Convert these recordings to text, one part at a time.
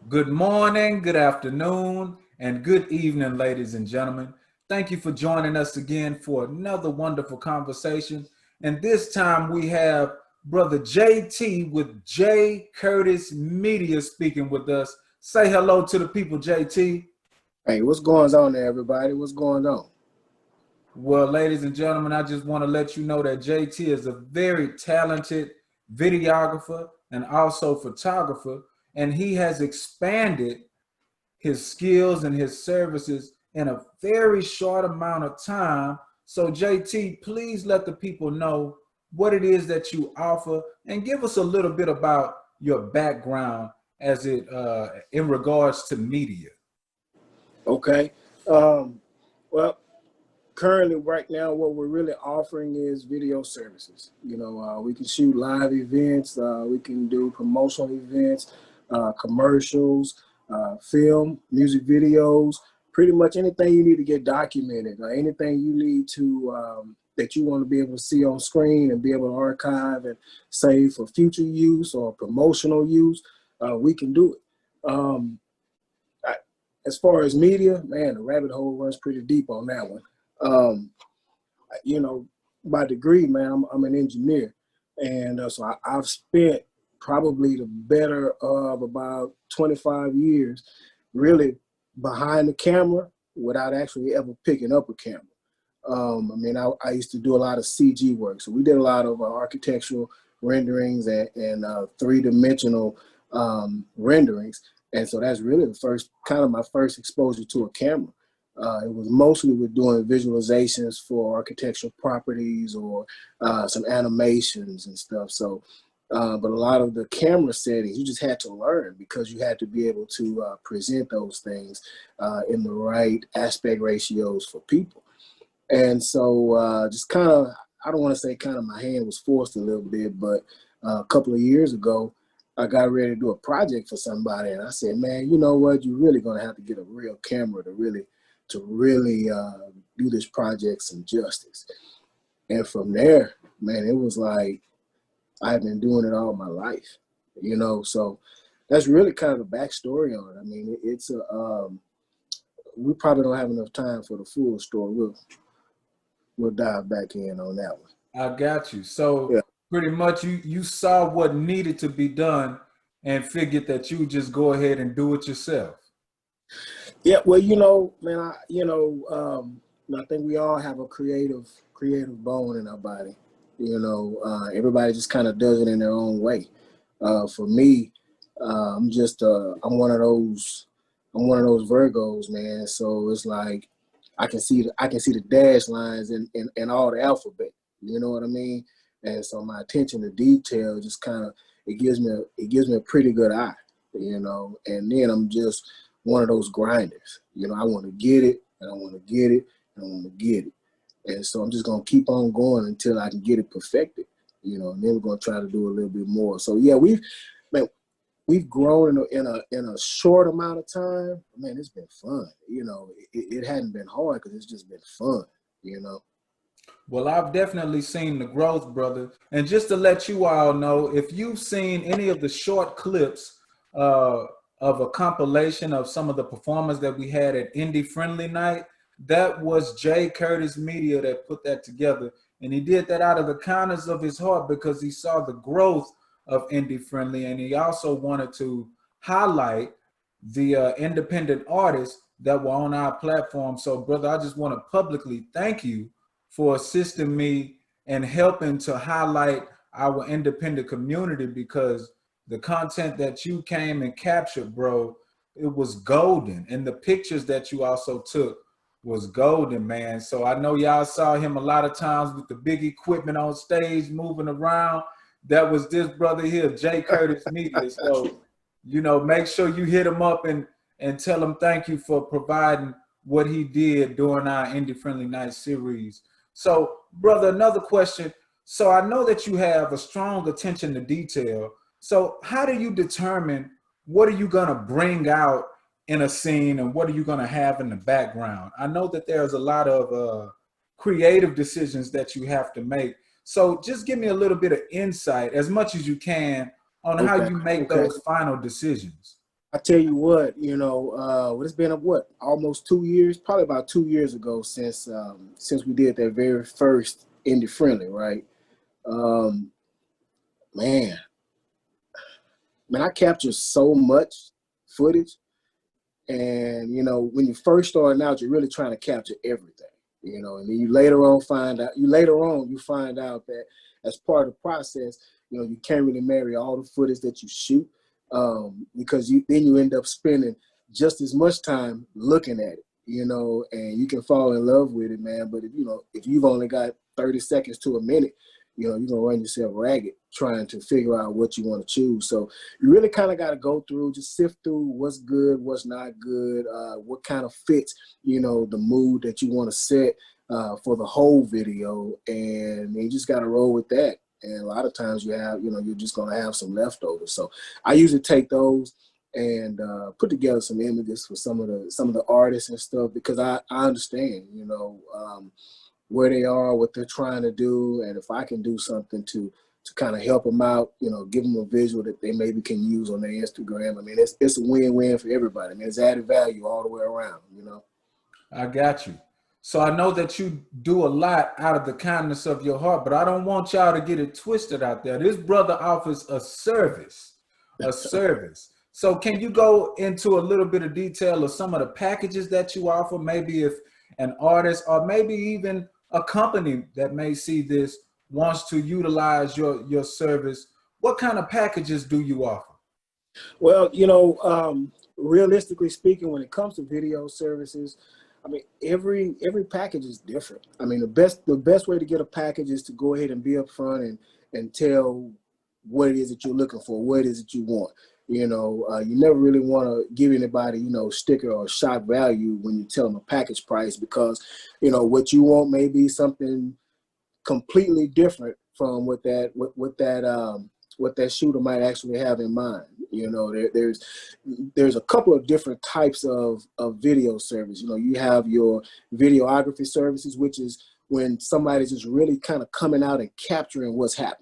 Good morning, good afternoon, and good evening, ladies and gentlemen. Thank you for joining us again for another wonderful conversation. And this time we have Brother JT with J. Curtis Media speaking with us. Say hello to the people, JT. Hey, what's going on there, everybody? What's going on? Well, ladies and gentlemen, I just want to let you know that JT is a very talented videographer and also photographer, and he has expanded his skills and his services in a very short amount of time. So, JT, please let the people know what it is that you offer and give us a little bit about your background as it in regards to media. Okay. Um, well, currently, right now, what we're really offering is video services. We can shoot live events, we can do promotional events, commercials, film, music videos, pretty much anything you need to get documented, or anything you need to that you want to be able to see on screen and be able to archive and save for future use or promotional use. We can do it. I, as far as media, man, the rabbit hole runs pretty deep on that one. Um, you know, by degree, man, I'm an engineer, and I've spent probably the better of about 25 years really behind the camera without actually ever picking up a camera. I used to do a lot of CG work, so we did a lot of architectural renderings and three-dimensional renderings, and so that's really the first kind of my first exposure to a camera. It was mostly with doing visualizations for architectural properties or some animations and stuff. But a lot of the camera settings you just had to learn because you had to be able to present those things in the right aspect ratios for people. And so just kind of, I don't want to say kind of my hand was forced a little bit, but a couple of years ago, I got ready to do a project for somebody, and I said, man, you know what? You're really going to have to get a real camera to really do this project some justice. And from there, man, it was like I've been doing it all my life. So that's really kind of the backstory on it. I mean, it's a we probably don't have enough time for the full story. We'll dive back in on that one. I got you. So Yeah. pretty much you saw what needed to be done and figured that you just go ahead and do it yourself. Yeah, well, man, I think we all have a creative bone in our body. Everybody just kind of does it in their own way. For me, I'm one of those Virgos, man. So it's like I can see the dash lines in all the alphabet. You know what I mean? And so my attention to detail just kind of it gives me a pretty good eye. And then I'm just one of those grinders. I want to get it, and I want to get it, and I want to get it. And so I'm just gonna keep on going until I can get it perfected. And then we're gonna try to do a little bit more. So yeah, man, we've grown in a short amount of time. Man, it's been fun. It hadn't been hard because it's just been fun. You know. Well, I've definitely seen the growth, brother. And just to let you all know, if you've seen any of the short clips uh, of a compilation of some of the performers that we had at Indie Friendly Night, that was Jay Curtis Media that put that together. And he did that out of the kindness of his heart because he saw the growth of Indie Friendly. And he also wanted to highlight the independent artists that were on our platform. So, brother, I just want to publicly thank you for assisting me and helping to highlight our independent community because the content that you came and captured, bro, it was golden. And the pictures that you also took was golden, man. So I know y'all saw him a lot of times with the big equipment on stage moving around. That was this brother here, Jay Curtis Media. So, make sure you hit him up and tell him thank you for providing what he did during our Indie Friendly Night series. So, brother, another question. So I know that you have a strong attention to detail. So how do you determine what are you going to bring out in a scene and what are you going to have in the background? I know that there's a lot of creative decisions that you have to make. So just give me a little bit of insight, as much as you can, on how Okay. you make Okay. those final decisions. I tell you what, it's been what, almost 2 years, probably about 2 years ago since we did that very first indie friendly, right? Um, man, man, I captured so much footage. And when you first starting out, you're really trying to capture everything. And then you find out that as part of the process, you can't really marry all the footage that you shoot, because you end up spending just as much time looking at it, and you can fall in love with it, man. But if you've only got 30 seconds to a minute, you're gonna run yourself ragged trying to figure out what you want to choose. So you really kind of got to go through, just sift through what's good, what's not good, what kind of fits, the mood that you want to set for the whole video, and you just got to roll with that. And a lot of times you're just going to have some leftovers. So I usually take those and put together some images for some of the artists and stuff, because I understand, where they are, what they're trying to do, and if I can do something to kind of help them out, give them a visual that they maybe can use on their Instagram. I mean, it's a win-win for everybody. I mean, it's added value all the way around. I got you. So I know that you do a lot out of the kindness of your heart, but I don't want y'all to get it twisted out there. This brother offers a service, a service. So can you go into a little bit of detail of some of the packages that you offer? Maybe if an artist or maybe even a company that may see this wants to utilize your service, what kind of packages do you offer? Well, realistically speaking, when it comes to video services, I mean, every package is different. I mean, the best way to get a package is to go ahead and be upfront and tell what it is that you're looking for, what it is that you want. You never really want to give anybody, sticker or shock value when you tell them a package price, because, what you want may be something completely different from what that shooter might actually have in mind. There's a couple of different types of video service. You have your videography services, which is when somebody's just really kind of coming out and capturing what's happening.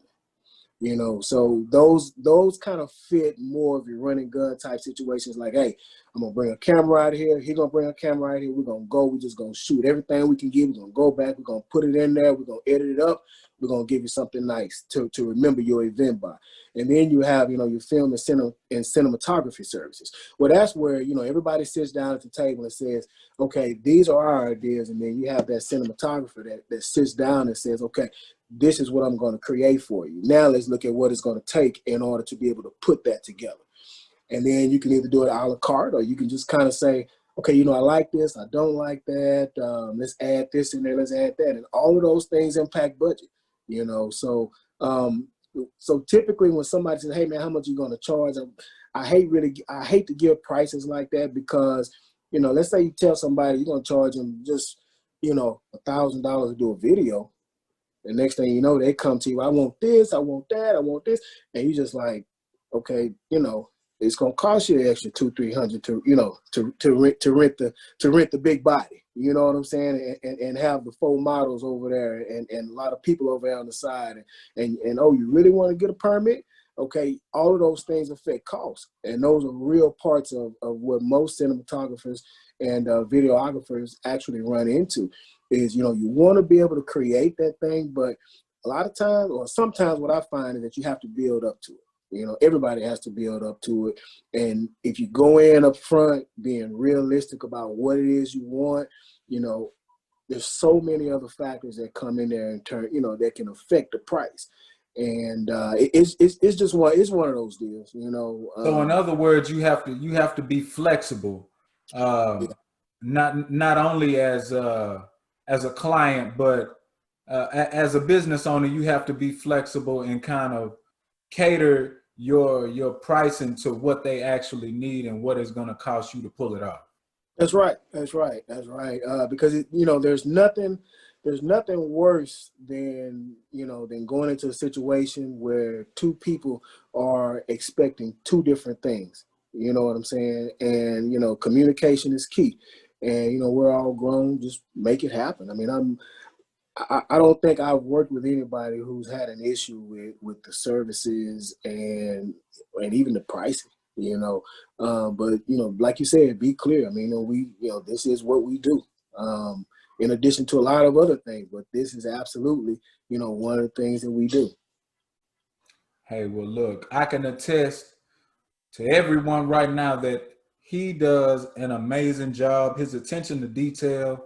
So those kind of fit more of your running gun type situations. Like, hey, I'm gonna bring a camera out here. He's gonna bring a camera out here. We're gonna go. We're just gonna shoot everything we can get. We're gonna go back. We're gonna put it in there. We're gonna edit it up. We're gonna give you something nice to remember your event by. And then you have, your film and cinematography services. Well, that's where, everybody sits down at the table and says, okay, these are our ideas. And then you have that cinematographer that sits down and says, okay, this is what I'm going to create for you. Now let's look at what it's going to take in order to be able to put that together. And then you can either do it a la carte, or you can just kind of say, okay, I like this, I don't like that. Let's add this in there, let's add that. And all of those things impact budget, So so typically when somebody says, hey man, how much are you going to charge? I hate to give prices like that, because, let's say you tell somebody you're going to charge them just, $1,000 to do a video. The next thing you know, they come to you, I want this, I want that, I want this. And you just like, okay, it's gonna cost you an extra 200-300 to rent the big body. You know what I'm saying? And have the full models over there and a lot of people over there on the side. And oh, you really want to get a permit? Okay, all of those things affect costs. And those are real parts of what most cinematographers and videographers actually run into is, you want to be able to create that thing, but a lot of times, or sometimes what I find is that you have to build up to it. Everybody has to build up to it. And if you go in up front, being realistic about what it is you want, there's so many other factors that come in there and turn, that can affect the price. And it's just it's one of those deals, So in other words, you have to be flexible, Yeah. not only as a client, but as a business owner, you have to be flexible and kind of cater your pricing to what they actually need and what it's going to cost you to pull it off. That's right. That's right. That's right. Because there's nothing worse than going into a situation where two people are expecting two different things. You know what I'm saying? And communication is key. And we're all grown. Just make it happen. I mean, I don't think I've worked with anybody who's had an issue with the services and even the pricing. you know. But you know, like you said, be clear. I mean, this is what we do. In addition to a lot of other things, but this is absolutely, one of the things that we do. Hey, well, look, I can attest to everyone right now that he does an amazing job. His attention to detail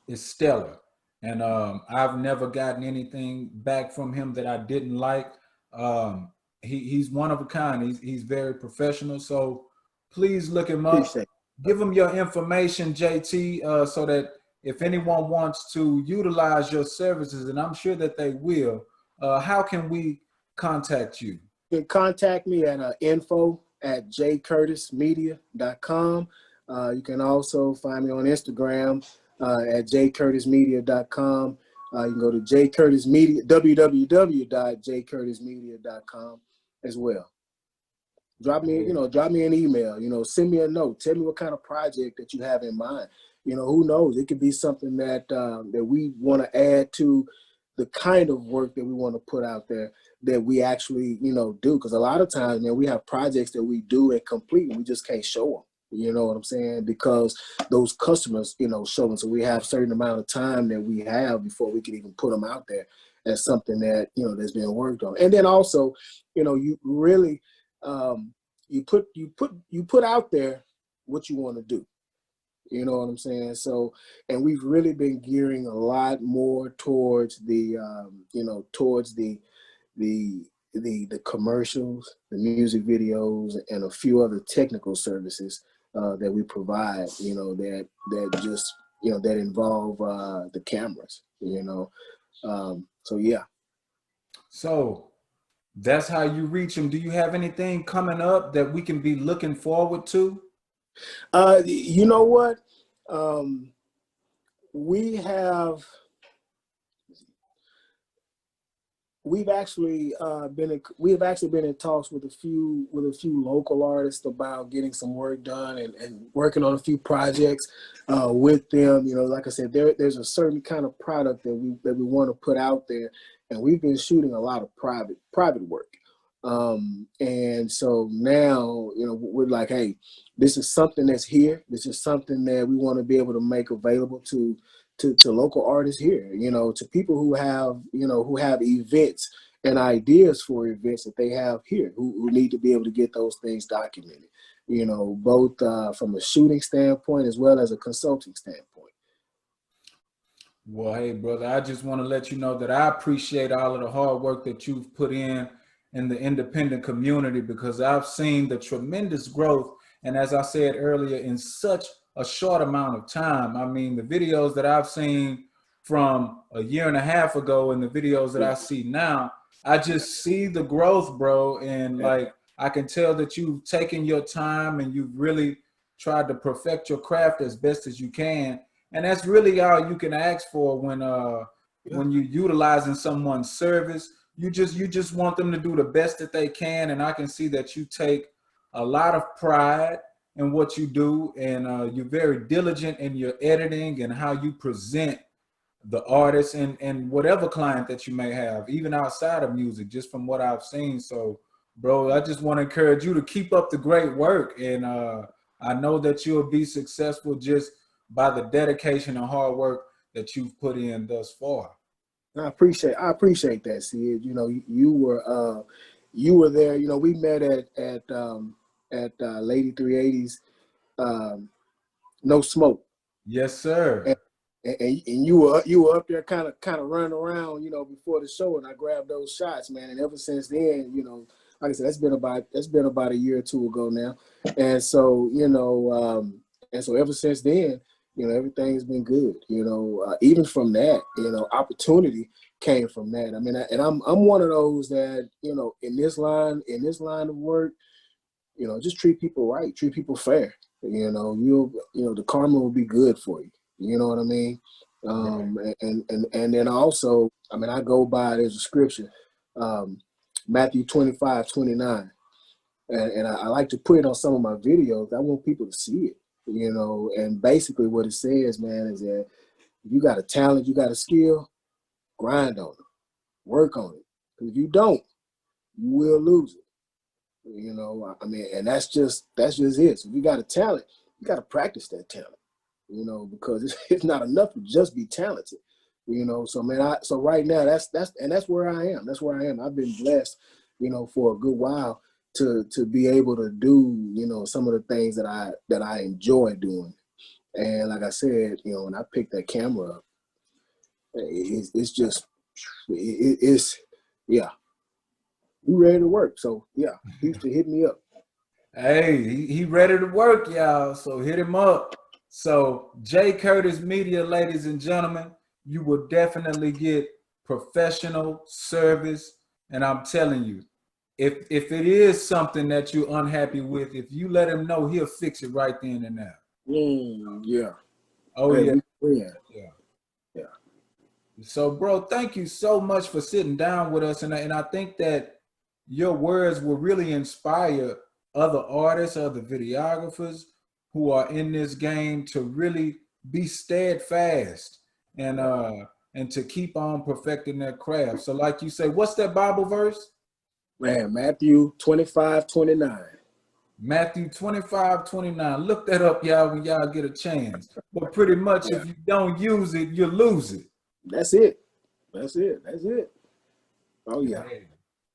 is stellar. And I've never gotten anything back from him that I didn't like. Um, he's one of a kind. He's very professional. So please look him up. Appreciate Give him your information, JT, so that if anyone wants to utilize your services, and I'm sure that they will, how can we contact you? You can contact me at info@jcurtismedia.com. You can also find me on Instagram at jcurtismedia.com. You can go to jcurtismedia, www.jcurtismedia.com as well. Drop me an email, send me a note. Tell me what kind of project that you have in mind. Who knows? It could be something that that we want to add to the kind of work that we want to put out there that we actually, do. Because a lot of times, man, we have projects that we do and complete, and we just can't show them. You know what I'm saying? Because those customers, show them. So we have a certain amount of time that we have before we can even put them out there as something that, that's being worked on. And then also, you really, you put out there what you want to do. You know what I'm saying? So, and we've really been gearing a lot more towards the, towards the commercials, the music videos, and a few other technical services that we provide. That just that involve the cameras. So yeah. So that's how you reach him. Do you have anything coming up that we can be looking forward to? You know what? We have we've actually been in talks with a few local artists about getting some work done and working on a few projects with them. Like I said, there's a certain kind of product that we want to put out there, and we've been shooting a lot of private work. And so now, we're like, hey, this is something that's here. This is something that we want to be able to make available to local artists here, to people who have events and ideas for events that they have here, who need to be able to get those things documented, both from a shooting standpoint as well as a consulting standpoint. Well, hey, brother, I just want to let you know that I appreciate all of the hard work that you've put in the independent community, because I've seen the tremendous growth. And as I said earlier, in such a short amount of time, I mean, the videos that I've seen from a year and a half ago and the videos that I see now, I just see the growth, bro. And like, I can tell that you've taken your time and you've really tried to perfect your craft as best as you can. And that's really all you can ask for when you're utilizing someone's service. You just want them to do the best that they can, and I can see that you take a lot of pride in what you do, and you're very diligent in your editing and how you present the artist and whatever client that you may have, even outside of music, just from what I've seen. So, bro, I just want to encourage you to keep up the great work, and I know that you'll be successful just by the dedication and hard work that you've put in thus far. I appreciate that, Sid. You were there. We met at Lady 380's No Smoke. Yes, sir. And, and you were up there kind of running around, before the show, and I grabbed those shots, man. And ever since then, like I said, that's been about a year or two ago now. And so, ever since then, everything's been good. Even from that, opportunity came from that. I mean, I'm one of those that, in this line of work, just treat people right, treat people fair. The karma will be good for you. You know what I mean? Right. And then also, I mean, I go by, there's a scripture, Matthew 25:29. And I like to put it on some of my videos. I want people to see it, and basically what it says, man, is that if you got a talent, you got a skill, grind on it, work on it. Because if you don't, you will lose it. You know, I mean, and that's just it. So if you got a talent, you got to practice that talent. You know, because it's not enough to just be talented. You know, so man, so right now that's where I am. That's where I am. I've been blessed, you know, for a good while to be able to do, you know, some of the things that I enjoy doing. And like I said, you know, when I pick that camera up, it's just it's yeah, we ready to work. So yeah, Houston, hit me up. Hey, he ready to work, y'all. So hit him up. So J Curtis Media, ladies and gentlemen, you will definitely get professional service. And I'm telling you, if it is something that you're unhappy with, if you let him know, he'll fix it right then and there. Yeah. Oh Hey, yeah, we win. yeah. Yeah. So, bro, thank you so much for sitting down with us. And I think that your words will really inspire other artists, other videographers who are in this game to really be steadfast and Yeah. and to keep on perfecting their craft. So, like you say, what's that Bible verse? Man, Matthew 25:29. Matthew 25:29. Look that up, y'all, when y'all get a chance. But pretty much Yeah. if you don't use it, you lose it. That's it. That's it. That's it. Oh yeah. Hey.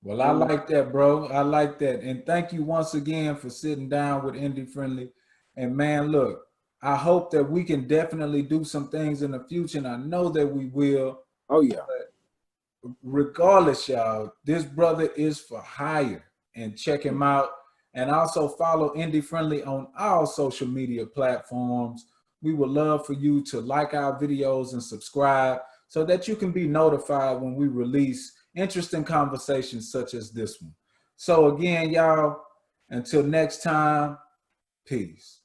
Well, I Mm. like that, bro. I like that. And thank you once again for sitting down with Indie Friendly. And man, look, I hope that we can definitely do some things in the future. And I know that we will. Oh yeah. Regardless, y'all, this brother is for hire. And check him out. And also follow Indie Friendly on all social media platforms. We would love for you to like our videos and subscribe so that you can be notified when we release interesting conversations such as this one. So again, y'all, until next time, peace.